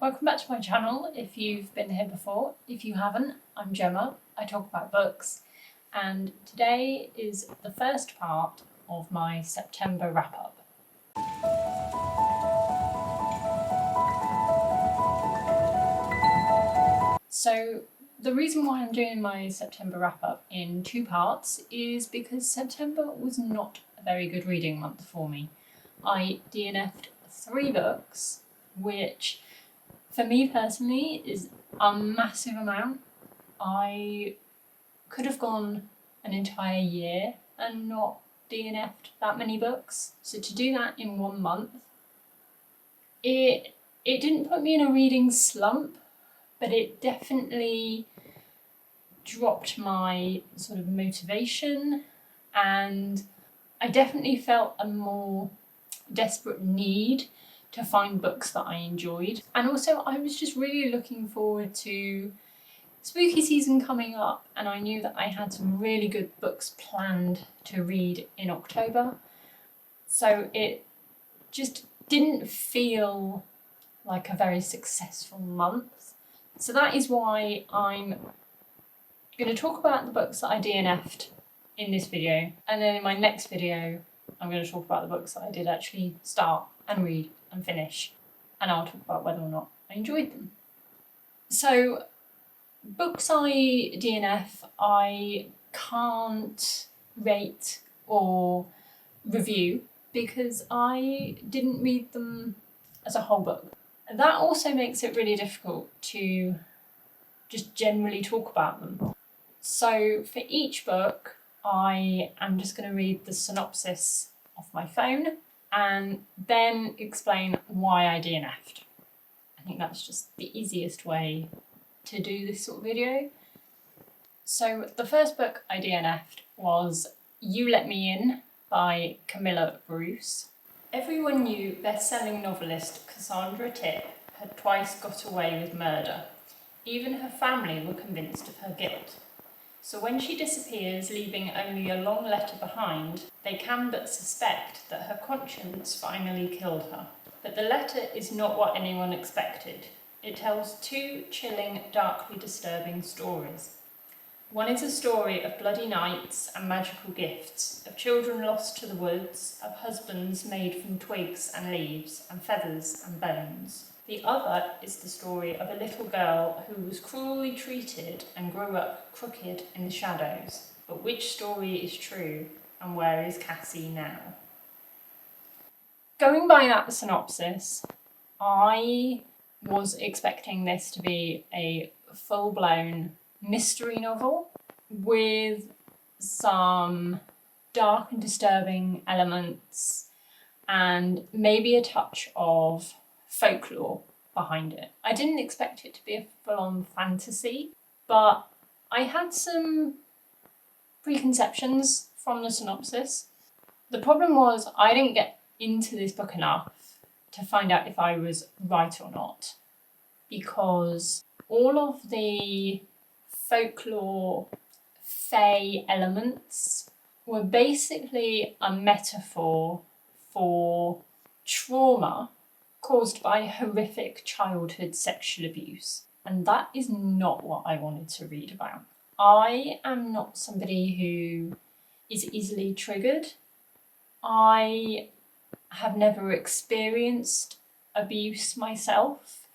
Welcome back to my channel if you've been here before. If you haven't, I'm Gemma. I talk about books, and today is the first part of my September wrap-up. So the reason why I'm doing my September wrap-up in two parts is because September was not a very good reading month for me. I DNF'd 3 books, which for me personally is a massive amount. I could have gone an entire year and not DNF'd that many books. So to do that in 1 month, it didn't put me in a reading slump, but it definitely dropped my sort of motivation, and I definitely felt a more desperate need to find books that I enjoyed. And also I was just really looking forward to spooky season coming up, and I knew that I had some really good books planned to read in October. So it just didn't feel like a very successful month. So that is why I'm going to talk about the books that I DNF'd in this video, and then in my next video I'm going to talk about the books that I did actually start and read and finish, and I'll talk about whether or not I enjoyed them. So books I DNF, I can't rate or review because I didn't read them as a whole book. That also makes it really difficult to just generally talk about them. So for each book, I am just going to read the synopsis off my phone and then explain why I DNF'd. I think that's just the easiest way to do this sort of video. So the first book I DNF'd was You Let Me In by Camilla Bruce. Everyone knew best-selling novelist Cassandra Tipp had twice got away with murder. Even her family were convinced of her guilt. So when she disappears, leaving only a long letter behind, they can but suspect that her conscience finally killed her. But the letter is not what anyone expected. It tells 2 chilling, darkly disturbing stories. One is a story of bloody nights and magical gifts, of children lost to the woods, of husbands made from twigs and leaves and feathers and bones. The other is the story of a little girl who was cruelly treated and grew up crooked in the shadows. But which story is true, and where is Cassie now? Going by that synopsis, I was expecting this to be a full-blown mystery novel with some dark and disturbing elements and maybe a touch of folklore behind it. I didn't expect it to be a full-on fantasy, but I had some preconceptions from the synopsis. The problem was I didn't get into this book enough to find out if I was right or not, because all of the folklore, fae elements were basically a metaphor for trauma caused by horrific childhood sexual abuse. And that is not what I wanted to read about. I am not somebody who is easily triggered. I have never experienced abuse myself,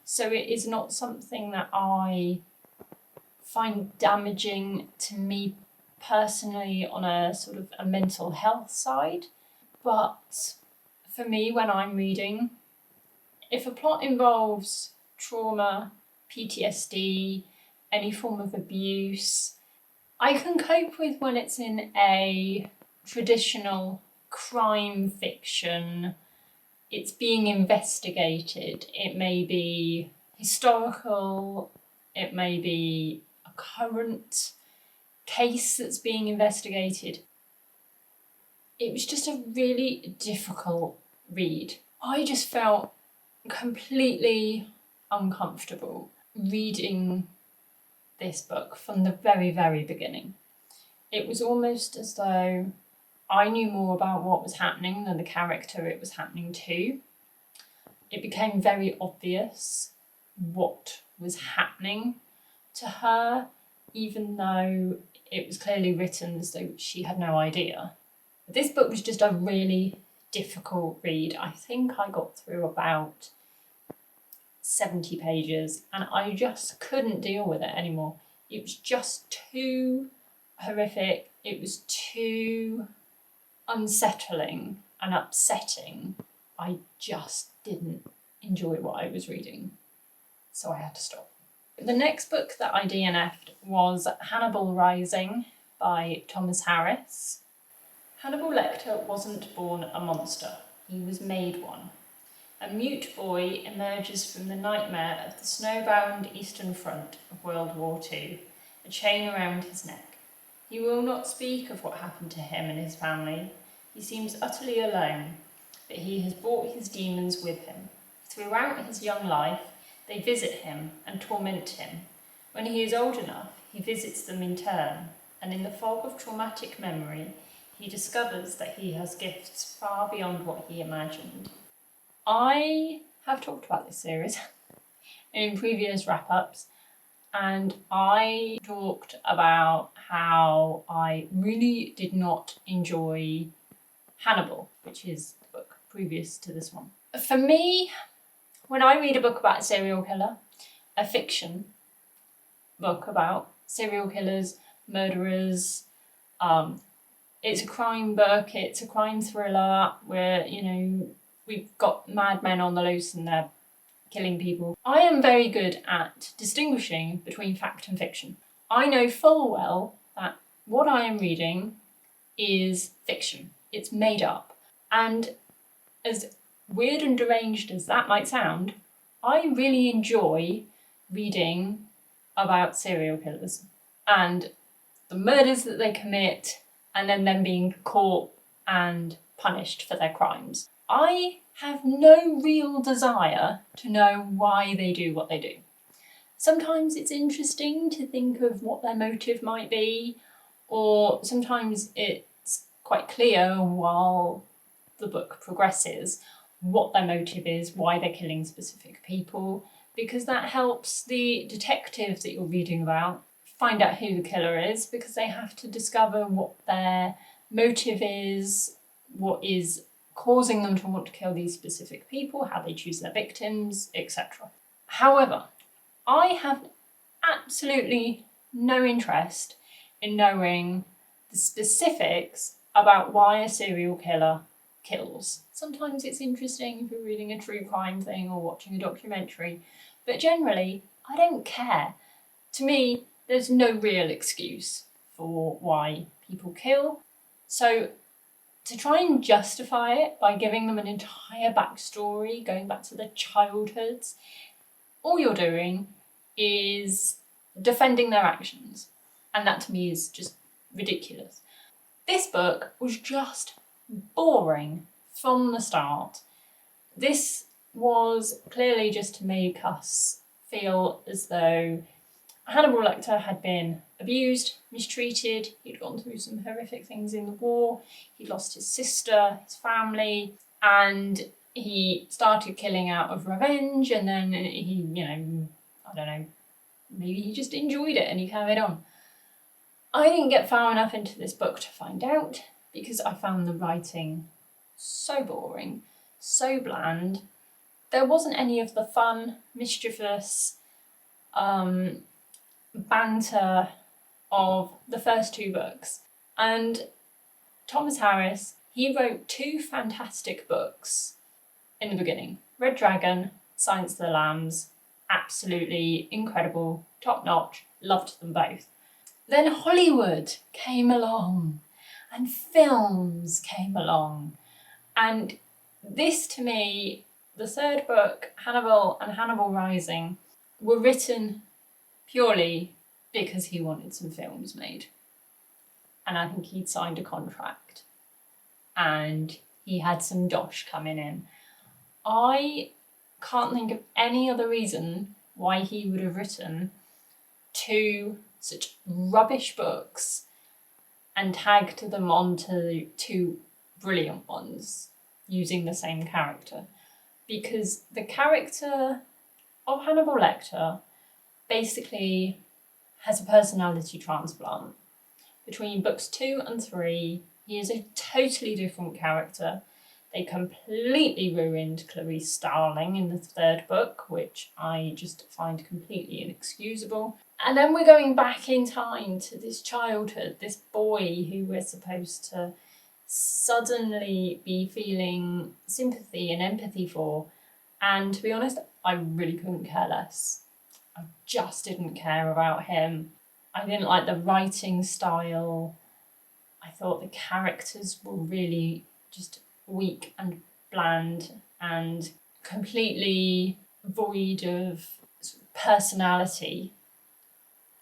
so it is not something that I find damaging to me personally on a sort of a mental health side. But for me, when I'm reading, if a plot involves trauma, PTSD, any form of abuse, I can cope with when it's in a traditional crime fiction. It's being investigated. It may be historical, it may be a current case that's being investigated. It was just a really difficult read. I just felt completely uncomfortable reading this book from the very, very beginning. It was almost as though I knew more about what was happening than the character it was happening to. It became very obvious what was happening to her, even though it was clearly written as though she had no idea. But this book was just a really difficult read. I think I got through about 70 pages and I just couldn't deal with it anymore. It was just too horrific. It was too unsettling and upsetting. I just didn't enjoy what I was reading, so I had to stop. The next book that I DNF'd was Hannibal Rising by Thomas Harris. Hannibal Lecter wasn't born a monster, he was made one. A mute boy emerges from the nightmare of the snowbound Eastern Front of World War II, a chain around his neck. He will not speak of what happened to him and his family. He seems utterly alone, but he has brought his demons with him. Throughout his young life, they visit him and torment him. When he is old enough, he visits them in turn, and in the fog of traumatic memory, he discovers that he has gifts far beyond what he imagined. I have talked about this series in previous wrap-ups, and I talked about how I really did not enjoy Hannibal, which is the book previous to this one. For me, when I read a book about a serial killer, a fiction book about serial killers, murderers, it's a crime book, it's a crime thriller where, we've got madmen on the loose and they're killing people. I am very good at distinguishing between fact and fiction. I know full well that what I am reading is fiction. It's made up. And as weird and deranged as that might sound, I really enjoy reading about serial killers and the murders that they commit and then them being caught and punished for their crimes. I have no real desire to know why they do what they do. Sometimes it's interesting to think of what their motive might be, or sometimes it's quite clear while the book progresses what their motive is, why they're killing specific people, because that helps the detective that you're reading about find out who the killer is, because they have to discover what their motive is, what is causing them to want to kill these specific people, how they choose their victims, etc. However, I have absolutely no interest in knowing the specifics about why a serial killer kills. Sometimes it's interesting if you're reading a true crime thing or watching a documentary, but generally, I don't care. To me, there's no real excuse for why people kill. So to try and justify it by giving them an entire backstory, going back to their childhoods, all you're doing is defending their actions. And that to me is just ridiculous. This book was just boring from the start. This was clearly just to make us feel as though Hannibal Lecter had been abused, mistreated, he'd gone through some horrific things in the war, he'd lost his sister, his family, and he started killing out of revenge, and then he, I don't know, maybe he just enjoyed it and he carried on. I didn't get far enough into this book to find out, because I found the writing so boring, so bland. There wasn't any of the fun, mischievous, banter of the first two books. And Thomas Harris, he wrote two fantastic books in the beginning. Red Dragon, Silence of the Lambs, absolutely incredible, top notch, loved them both. Then Hollywood came along and films came along. And this to me, the third book, Hannibal and Hannibal Rising, were written purely because he wanted some films made. And I think he'd signed a contract and he had some dosh coming in. I can't think of any other reason why he would have written two such rubbish books and tagged them onto two brilliant ones using the same character. Because the character of Hannibal Lecter basically has a personality transplant. Between books 2 and 3, he is a totally different character. They completely ruined Clarice Starling in the 3rd book, which I just find completely inexcusable. And then we're going back in time to this childhood, this boy who we're supposed to suddenly be feeling sympathy and empathy for. And to be honest, I really couldn't care less. I just didn't care about him. I didn't like the writing style. I thought the characters were really just weak and bland and completely void of personality.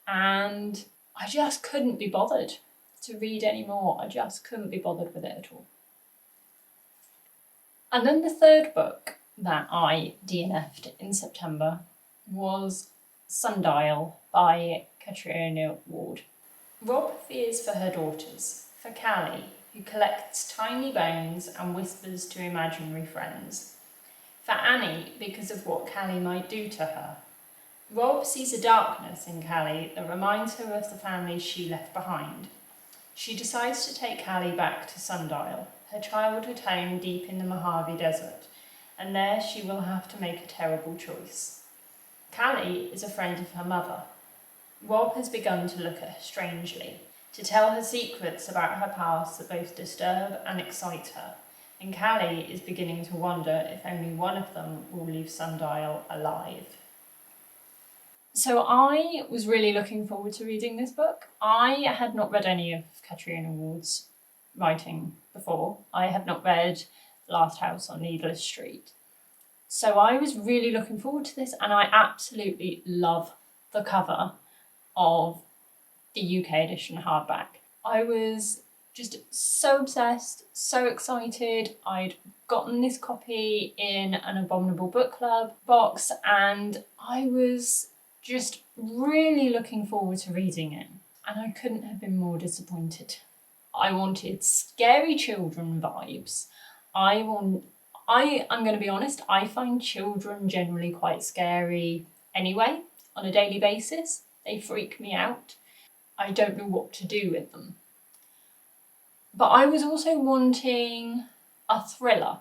And I just couldn't be bothered to read anymore. I just couldn't be bothered with it at all. And then the 3rd book that I DNF'd in September was Sundial by Katrina Ward. Rob fears for her daughters, for Callie, who collects tiny bones and whispers to imaginary friends, for Annie because of what Callie might do to her. Rob sees a darkness in Callie that reminds her of the family she left behind. She decides to take Callie back to Sundial, her childhood home deep in the Mojave Desert, and there she will have to make a terrible choice. Callie is a friend of her mother. Rob has begun to look at her strangely, to tell her secrets about her past that both disturb and excite her, and Callie is beginning to wonder if only one of them will leave Sundial alive. So I was really looking forward to reading this book. I had not read any of Katrina Ward's writing before. I had not read The Last House on Needless Street. So I was really looking forward to this, and I absolutely love the cover of the UK edition hardback. I was just so obsessed, so excited. I'd gotten this copy in an Abominable Book Club box, and I was just really looking forward to reading it, and I couldn't have been more disappointed. I wanted scary children vibes. I'm going to be honest, I find children generally quite scary anyway, on a daily basis. They freak me out. I don't know what to do with them. But I was also wanting a thriller,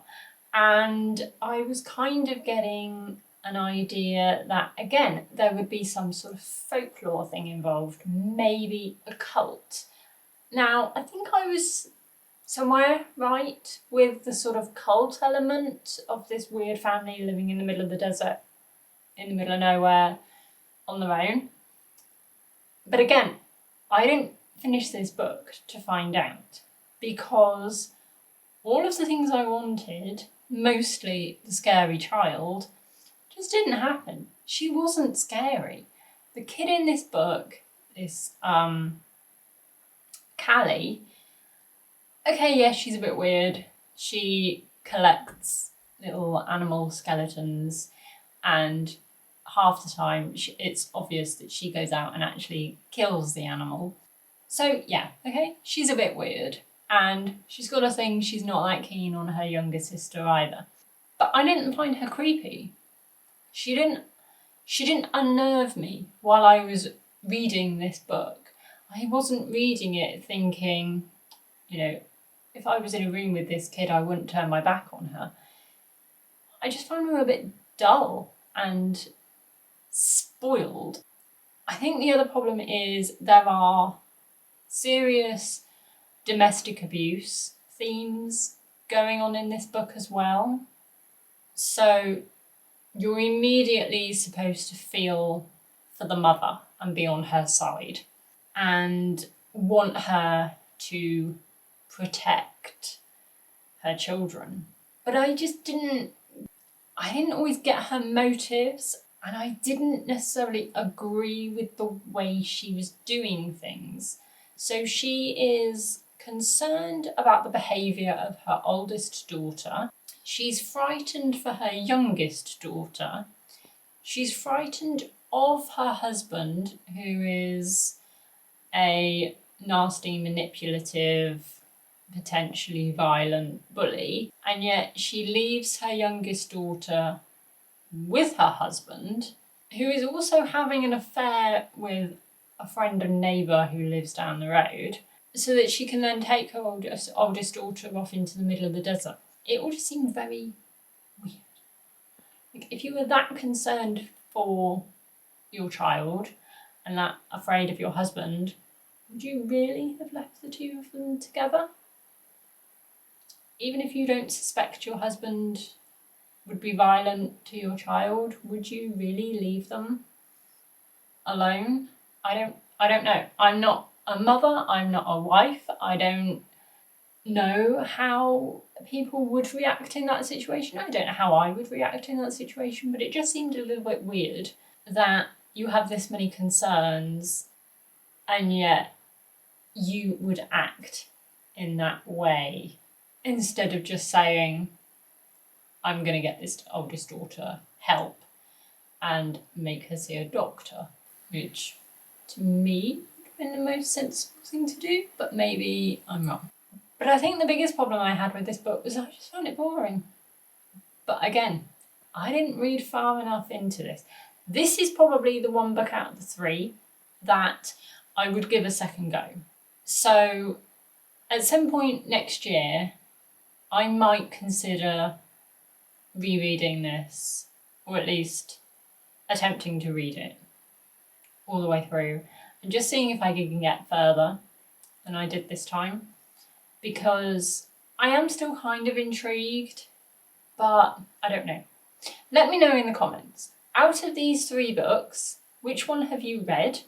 and I was kind of getting an idea that, again, there would be some sort of folklore thing involved, maybe a cult. Now, I think I was somewhere right with the sort of cult element of this weird family living in the middle of the desert, in the middle of nowhere, on their own. But again, I didn't finish this book to find out, because all of the things I wanted, mostly the scary child, just didn't happen. She wasn't scary. The kid in this book, this Callie, okay, yes, she's a bit weird. She collects little animal skeletons, and half the time it's obvious that she goes out and actually kills the animal. So yeah, okay, she's a bit weird, and she's got a thing she's not that keen on her younger sister either. But I didn't find her creepy. She didn't unnerve me while I was reading this book. I wasn't reading it thinking, if I was in a room with this kid, I wouldn't turn my back on her. I just found her a bit dull and spoiled. I think the other problem is there are serious domestic abuse themes going on in this book as well. So you're immediately supposed to feel for the mother and be on her side and want her to protect her children. But I didn't always get her motives, and I didn't necessarily agree with the way she was doing things. So she is concerned about the behaviour of her oldest daughter. She's frightened for her youngest daughter. She's frightened of her husband, who is a nasty, manipulative, potentially violent bully. And yet she leaves her youngest daughter with her husband, who is also having an affair with a friend and neighbour who lives down the road, so that she can then take her oldest daughter off into the middle of the desert. It all just seemed very weird. Like, if you were that concerned for your child and that afraid of your husband, would you really have left the two of them together? Even if you don't suspect your husband would be violent to your child, would you really leave them alone? I don't know. I'm not a mother, I'm not a wife, I don't know how people would react in that situation. I don't know how I would react in that situation, but it just seemed a little bit weird that you have this many concerns and yet you would act in that way instead of just saying, I'm going to get this oldest daughter help and make her see a doctor, which to me would have been the most sensible thing to do, but maybe I'm wrong. But I think the biggest problem I had with this book was I just found it boring. But again, I didn't read far enough into this. This is probably the one book out of the three that I would give a second go. So at some point next year, I might consider rereading this, or at least attempting to read it all the way through and just seeing if I can get further than I did this time, because I am still kind of intrigued, but I don't know. Let me know in the comments. Out of these three books, which one have you read?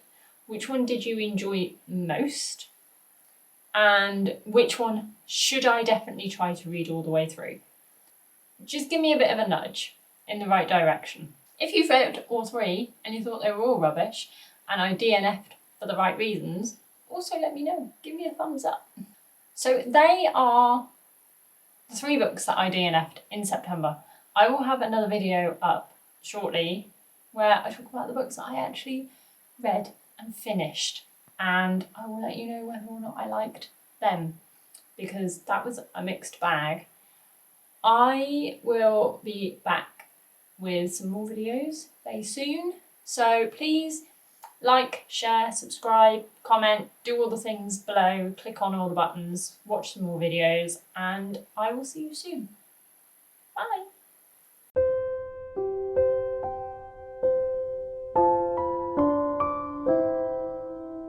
Which one did you enjoy most? And which one should I definitely try to read all the way through? Just give me a bit of a nudge in the right direction. If you've read all three and you thought they were all rubbish and I DNF'd for the right reasons, also let me know. Give me a thumbs up. So they are the three books that I DNF'd in September. I will have another video up shortly where I talk about the books that I actually read and finished, and I will let you know whether or not I liked them, because that was a mixed bag. I will be back with some more videos very soon, so please like, share, subscribe, comment, do all the things below, click on all the buttons, watch some more videos, and I will see you soon. Bye!